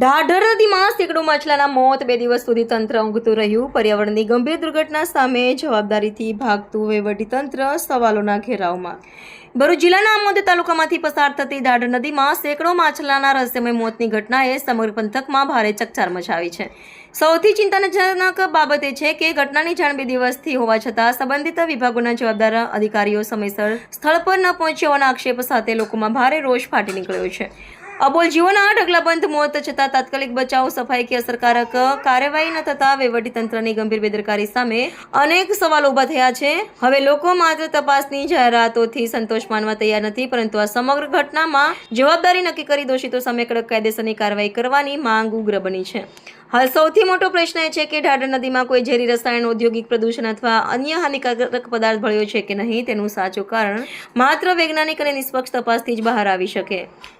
ઢાઢર નદીમાં સેંકડો માછલાના મોત, 2 દિવસ સુધી તંત્ર ઊંઘતું રહ્યું. પર્યાવરણની ગંભીર દુર્ઘટના સામે જવાબદારીથી ભાગતું વહીવટીતંત્ર સવાલોના ઘેરાવમાં. ભરૂચ જિલ્લાના આમોદ તાલુકામાંથી પસાર થતી ઢાઢર નદીમાં સેંકડો માછલાના રહસ્યમય મોતની ઘટનાએ સમગ્ર પંથકમાં ભારે ચકચાર મચાવી છે. સૌથી ચિંતાજનક બાબત એ છે કે ઘટનાની જાણ 2 દિવસથી હોવા છતાં સંબંધિત વિભાગોના જવાબદાર અધિકારીઓ સમયસર સ્થળ પર ન પહોંચ્યા હોવાના આક્ષેપ સાથે લોકોમાં ભારે રોષ ફાટી નીકળ્યો છે. અબોલ જીવોના ઢગલાબંધ મોત છતાં તાત્કાલિક બચાવ, સફાઈ કે અસરકારક કાર્યવાહી ન થતાં વહીવટીતંત્રની ગંભીર બેદરકારી સામે અનેક સવાલો ઊભા થયા છે. હવે લોકો માત્ર તપાસની જાહેરાતોથી સંતોષ માનવા તૈયાર નથી, પરંતુ આ સમગ્ર ઘટનામાં જવાબદારી નક્કી કરી દોષિતો સામે કડક કાયદેસરની કાર્યવાહી કરવાની માંગ ઉગ્ર બની છે. હાલ સૌથી મોટો પ્રશ્ન એ છે કે ઢાઢર નદીમાં કોઈ ઝેરી રસાયણ, ઔદ્યોગિક પ્રદૂષણ અથવા અન્ય હાનિકારક પદાર્થ ભળ્યો છે કે નહીં તેનું સાચું કારણ માત્ર વૈજ્ઞાનિક અને નિષ્પક્ષ તપાસથી જ બહાર આવી શકે.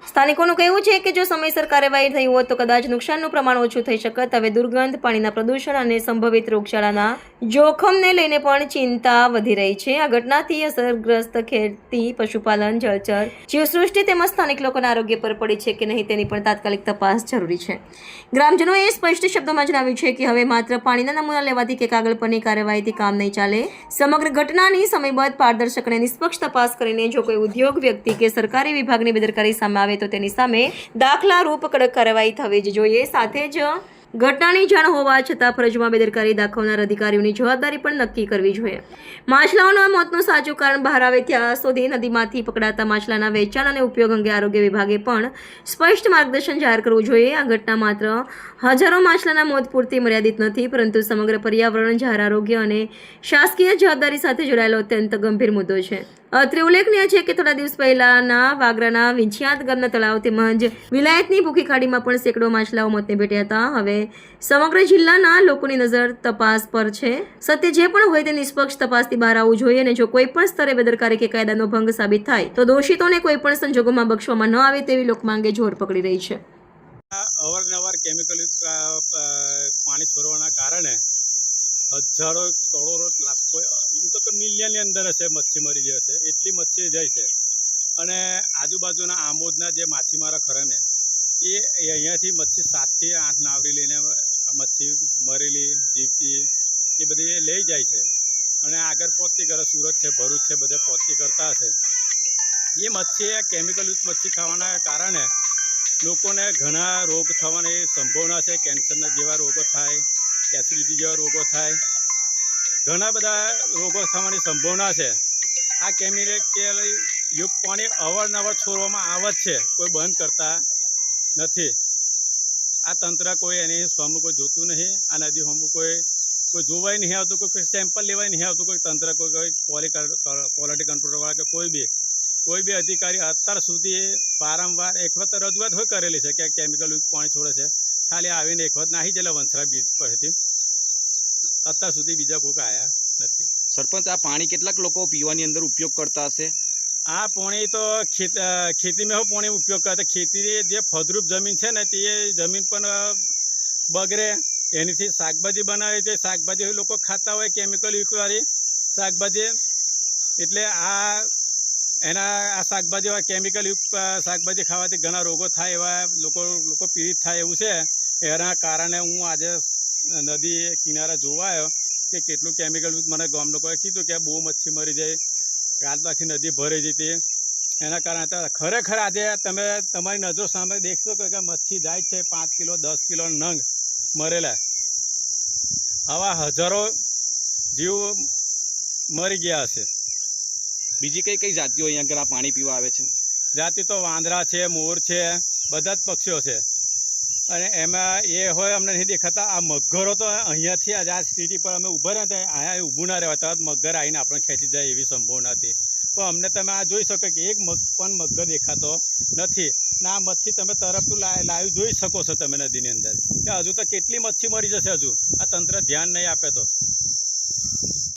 સ્થાનિકોનું કહેવું છે કે જો સમયસર કાર્યવાહી થઈ હોત તો કદાચ નુકસાનનું પ્રમાણ ઓછું થઈ શકત. હવે દુર્ગંધ, પાણીના પ્રદૂષણ અને સંભવિત રોગચાળાના જોખમને લઈને પણ ચિંતા વધી રહી છે. આ ઘટનાથી અસરગ્રસ્ત ખેતી, પશુપાલન, જળચર જીવસૃષ્ટિ તેમજ સ્થાનિક લોકોના આરોગ્ય પર પડી છે કે નહીં તેની પણ તાત્કાલિક તપાસ જરૂરી છે. ગ્રામજનોએ સ્પષ્ટ શબ્દોમાં જણાવ્યું છે કે હવે માત્ર પાણીના નમૂના લેવાથી કે કાગળ પરની કાર્યવાહીથી કામ નહીં ચાલે. સમગ્ર ઘટનાની સમયબદ્ધ, પારદર્શક અને નિષ્પક્ષ તપાસ કરીને જો કોઈ ઉદ્યોગ, વ્યક્તિ કે સરકારી વિભાગની બેદરકારી સામે આવે તો તેની સામે દાખલારૂપ કડક કાર્યવાહી થવી જ જોઈએ. સાથે જ ઘટનાની જાણ હોવા છતાં ફરજમાં બેદરકારી દાખવનાર અધિકારીઓની જવાબદારી પણ નક્કી કરવી જોઈએ. માછલાઓના મોતનું સાચું કારણ બહાર આવે ત્યાં સુધી નદીમાંથી પકડાતા માછલાના વેચાણ અને ઉપયોગ અંગે આરોગ્ય વિભાગે પણ સ્પષ્ટ માર્ગદર્શન જાહેર કરવું જોઈએ. આ ઘટના માત્ર હજારો માછલાના મોત પૂરતી મર્યાદિત નથી, પરંતુ સમગ્ર પર્યાવરણ, જાહેર આરોગ્ય અને શાસકીય જવાબદારી સાથે જોડાયેલો અત્યંત ગંભીર મુદ્દો છે. અત્રે ઉલ્લેખનીય છે કે થોડા દિવસ પહેલાના વાગરાના વિંછિયાત ગામના તળાવ તેમજ વિલાયતની ભૂખી ખાડીમાં પણ સેંકડો માછલાઓ મોતને ભેટ્યા હતા. હવે સમગ્ર જિલ્લાના લોકોની નજર તપાસ પર છે. સત્ય જે પણ હોય તે નિષ્પક્ષ તપાસથી બહાર આવવું જોઈએ અને જો કોઈ પણ સ્તરે બેદરકારી કે કાયદાનો ભંગ સાબિત થાય તો દોષિતોને કોઈ પણ સંજોગોમાં બક્ષવામાં ન આવે તેવી લોકમાંગે જોર પકડી રહી છે. અવારનવાર કેમિકલયુક્ત પાણી છોડવાના કારણે હજારો, કરોડો, લાખો, હું તો મિલિયનની અંદર હશે મચ્છી મરી જાય છે. એટલી મચ્છી જાય છે. અને આજુબાજુના આમોદના જે માછીમારા ખરા ને એ અહીંયાથી મચ્છી 7 થી 8 નાવરી લઈને મચ્છી મરેલી, જીવતી એ બધી લઈ જાય છે અને આગળ પહોંચતી કરે. સુરત છે, ભરૂચ છે, બધે પહોંચતી કરતા હશે. એ મચ્છી, કેમિકલયુક્ત મચ્છી ખાવાના કારણે લોકોને ઘણા રોગ થવાની સંભાવના છે. કેન્સરના જેવા રોગો થાય, એસિડિટી જેવા રોગો થાય, ઘણા બધા રોગો થવાની સંભાવના છે. આ કેમિકલયુક્ત પાણી અવારનવાર છોડવામાં આવે જ છે, કોઈ બંધ કરતા નથી. આ તંત્ર કોઈ એની સામું કોઈ જોતું નહીં. આ નદી સામું કોઈ જોવાય નહીં આવતું, કોઈ સેમ્પલ લેવાય નહીં આવતું. કોઈ તંત્ર, કોઈ ક્વોલિટી કંટ્રોલવાળા કે કોઈ બી અધિકારી અત્યાર સુધી વારંવાર એક વખત રજૂઆત હોય કરેલી છે કે કેમિકલયુક્ત પાણી છોડે છે. ખાલી આવીને એક વખત નાહી ગયેલા વંસરા બીચ પરથી. અત્યાર સુધી બીજા કોઈ આવ્યા નથી. સરપંચ, આ પાણી કેટલાક લોકો પીવાની અંદર ઉપયોગ કરતા હશે? આ પાણી તો ખેતીમાં પાણી ઉપયોગ કરતા. ખેતી જે ફળદ્રુપ જમીન છે ને તે જમીન પણ બગડે. એનીથી શાકભાજી બનાવે છે. શાકભાજી લોકો ખાતા હોય કેમિકલયુક્તવાળી શાકભાજી. એટલે આ શાકભાજી, કેમિકલયુક્ત શાકભાજી ખાવાથી ઘણા રોગો થાય, એવા લોકો પીડિત થાય એવું છે. એના કારણે હું આજે નદી કિનારા જોવા આવ્યો કે કેટલું કેમિકલયુક્ત. મને ગામ લોકોએ કીધું કે બહુ મચ્છી મરી જાય, કાલ આખી નદી ભરાઈ જતી. એના કારણે ખરેખર આજે તમે તમારી નજર સામે દેખશો કે મચ્છી જાય છે 5 કિલો 10 કિલો નંગ મરેલા. આવા હજારો જીવ મરી ગયા હશે. બીજી કઈ જાતિઓ અહીંયા આગળ આ પાણી પીવા આવે છે? જાતિ તો વાંદરા છે, મોર છે, બધા જ પક્ષીઓ છે. અને એમાં એ હોય અમને નહીં દેખાતા. આ મગરો તો અહીંયાથી આ સ્થિતિ પર અમે ઊભા રહ્યા હતા, અહીંયા ઊભું ના રહેવા, તરત મગર આવીને આપણે ખેંચી જાય એવી સંભાવના હતી. પણ અમને તમે આ જોઈ શકો કે એક પણ મગર દેખાતો નથી. ના આ મચ્છી તમે તરફનું લાઈવ જોઈ શકો છો તમે નદીની અંદર કે હજુ તો કેટલી મચ્છી મરી જશે હજુ આ તંત્ર ધ્યાન નહીં આપે તો.